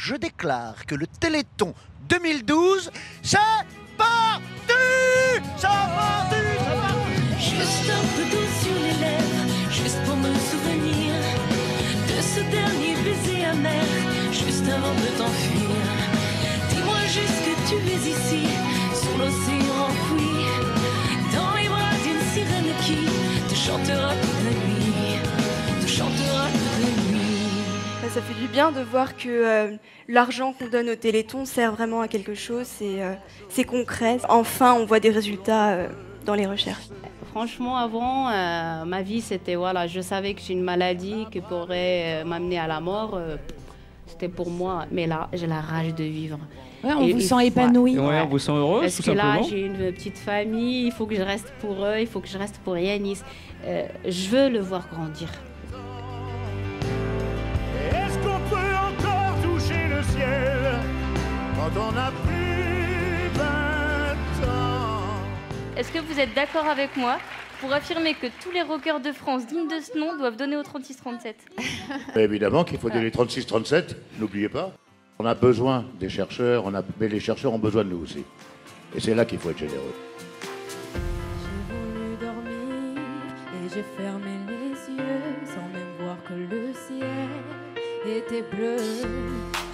je déclare que le Téléthon 2012, c'est parti! C'est parti! C'est parti! Juste un peu d'eau sur les lèvres, juste pour me souvenir de ce dernier baiser amer, juste avant de t'enfuir. Dis-moi juste que tu es ici, sur l'océan enfoui, dans les bras d'une sirène qui te chantera toute la nuit, te chantera toute la nuit. Ça fait du bien de voir que l'argent qu'on donne au Téléthon sert vraiment à quelque chose, c'est concret. Enfin, on voit des résultats dans les recherches. Franchement, avant, ma vie, c'était, voilà, je savais que j'ai une maladie qui pourrait m'amener à la mort. C'était pour moi. Mais là, j'ai la rage de vivre. Ouais, on vous sent épanouie. Ouais, on vous sent heureuse, parce tout que simplement. là, j'ai une petite famille, il faut que je reste pour eux, il faut que je reste pour Yanis. Je veux le voir grandir. Est-ce qu'on peut encore toucher le ciel quand on a plus 20 ans? Est-ce que vous êtes d'accord avec moi pour affirmer que tous les rockers de France dignes de ce nom doivent donner au 36-37? Évidemment qu'il faut donner 36-37, n'oubliez pas. On a besoin des chercheurs, mais les chercheurs ont besoin de nous aussi. Et c'est là qu'il faut être généreux. J'ai voulu dormir et j'ai fermé les yeux sans même voir que le ciel était bleu.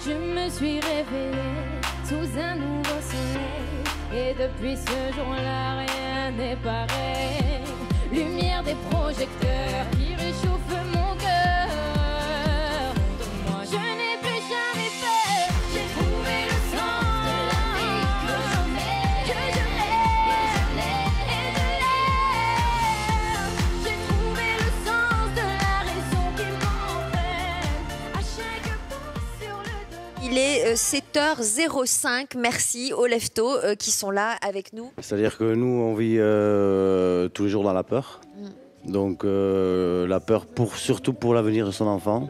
Je me suis réveillée sous un nouveau soleil et depuis ce jour-là rien n'est pareil. Lumière des projecteurs qui réchauffent mon cœur. Moi je n'ai plus jamais peur. J'ai trouvé le sens de la vie que je l'ai et de l'air. J'ai trouvé le sens de la raison qui m'entraîne à chaque pas sur le dos. Il est 7h05, merci aux Leftos qui sont là avec nous. C'est-à-dire que nous, on vit tous les jours dans la peur. Donc la peur surtout pour l'avenir de son enfant,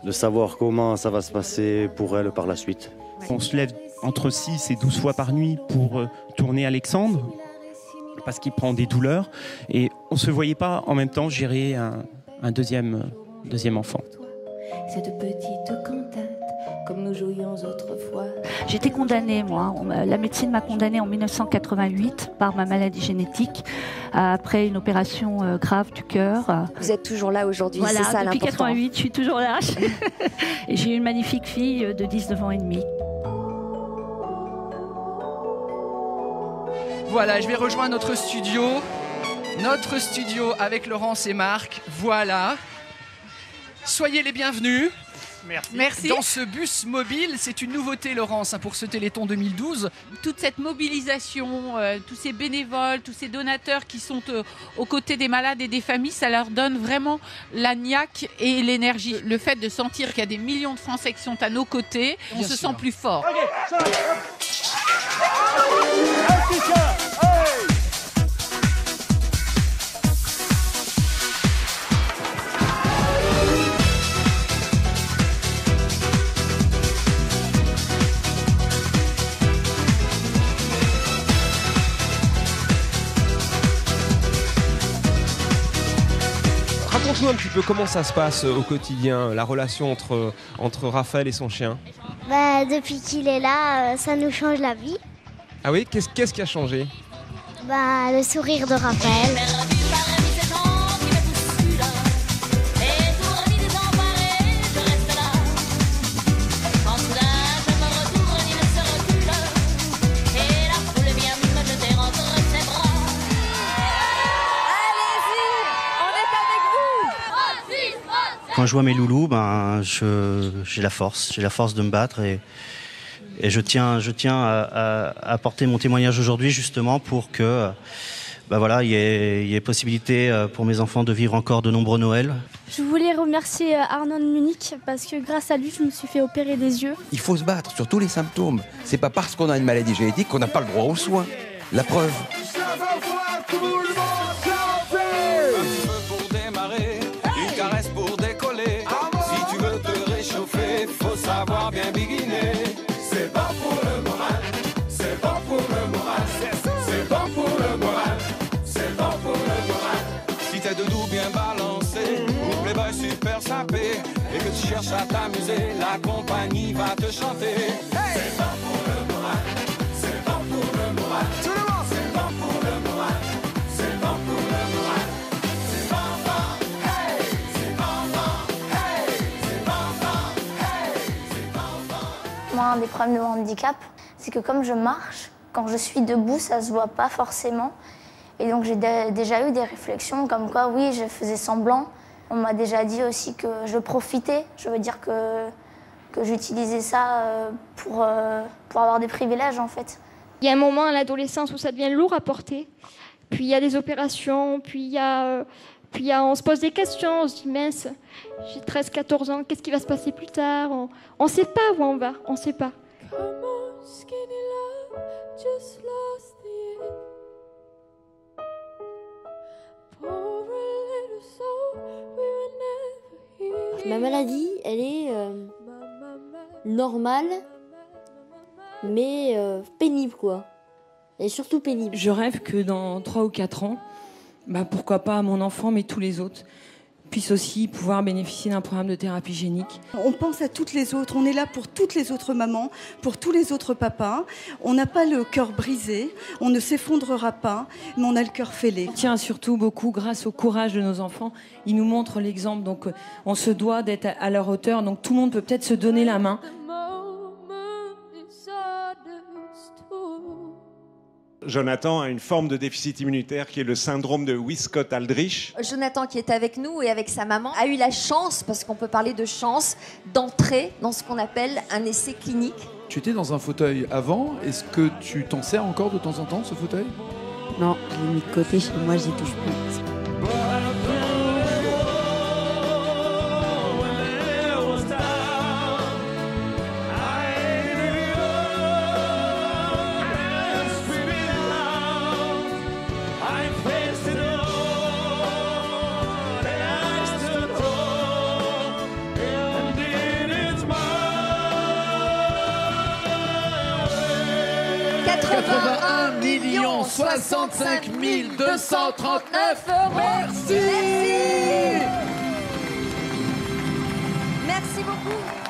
de savoir comment ça va se passer pour elle par la suite. On se lève entre 6 et 12 fois par nuit pour tourner Alexandre, parce qu'il prend des douleurs. Et on ne se voyait pas en même temps gérer un deuxième enfant. Cette petite cantate, comme nous jouions autrefois. J'étais condamnée, moi. La médecine m'a condamnée en 1988 par ma maladie génétique, après une opération grave du cœur. Vous êtes toujours là aujourd'hui, voilà, c'est ça depuis l'important. 88, je suis toujours là. Et j'ai eu une magnifique fille de 19 ans et demi. Voilà, je vais rejoindre notre studio avec Laurence et Marc. Voilà. Soyez les bienvenus. Merci. Dans ce bus mobile, c'est une nouveauté, Laurence, pour ce Téléthon 2012. Toute cette mobilisation, tous ces bénévoles, tous ces donateurs qui sont aux côtés des malades et des familles, ça leur donne vraiment la niaque et l'énergie. Le fait de sentir qu'il y a des millions de Français qui sont à nos côtés, on se sent plus fort. Raconte-nous un petit peu comment ça se passe au quotidien, la relation entre Raphaël et son chien. Depuis qu'il est là, ça nous change la vie. Ah oui, qu'est-ce qui a changé? Le sourire de Raphaël. Quand je vois mes loulous, j'ai la force de me battre et je tiens à apporter mon témoignage aujourd'hui justement pour que il y ait possibilité pour mes enfants de vivre encore de nombreux Noëls. Je voulais remercier Arnaud de Munich parce que grâce à lui, je me suis fait opérer des yeux. Il faut se battre sur tous les symptômes. C'est pas parce qu'on a une maladie génétique qu'on n'a pas le droit aux soins. La preuve. Savoir bien biguiner, c'est bon pour le moral, c'est bon pour le moral, c'est bon pour le moral, c'est bon pour le moral. Si t'es debout bien balancé, ou playboy super sapé, et que tu cherches à t'amuser, la compagnie va te chanter. C'est bon pour le moral, c'est bon pour le moral. Tout le monde, c'est bon pour le moral, c'est bon pour le moral. C'est bon, bon, hey, c'est bon, bon, hey, c'est bon, bon, hey, c'est bon, bon. Moi, un des problèmes de mon handicap, c'est que comme je marche, quand je suis debout, ça se voit pas forcément. Et donc j'ai déjà eu des réflexions comme quoi, oui, je faisais semblant. On m'a déjà dit aussi que je profitais. Je veux dire que j'utilisais ça pour avoir des privilèges, en fait. Il y a un moment à l'adolescence où ça devient lourd à porter. Puis il y a des opérations, on se pose des questions, on se dit, mince, j'ai 13-14 ans, qu'est-ce qui va se passer plus tard? On ne sait pas où on va, on ne sait pas. Ma maladie, elle est normale, mais pénible, quoi. Elle est surtout pénible. Je rêve que dans 3 ou 4 ans, pourquoi pas mon enfant, mais tous les autres, puissent aussi pouvoir bénéficier d'un programme de thérapie génique. On pense à toutes les autres, on est là pour toutes les autres mamans, pour tous les autres papas. On n'a pas le cœur brisé, on ne s'effondrera pas, mais on a le cœur fêlé. On tient surtout beaucoup grâce au courage de nos enfants. Ils nous montrent l'exemple, donc on se doit d'être à leur hauteur. Donc tout le monde peut peut-être se donner la main. Jonathan a une forme de déficit immunitaire qui est le syndrome de Wiskott-Aldrich. Jonathan, qui est avec nous et avec sa maman, a eu la chance, parce qu'on peut parler de chance, d'entrer dans ce qu'on appelle un essai clinique. Tu étais dans un fauteuil avant, est-ce que tu t'en sers encore de temps en temps, ce fauteuil? Non, je l'ai mis de côté, chez moi, j'y touche plus. « 65 239 €. Merci. Merci beaucoup.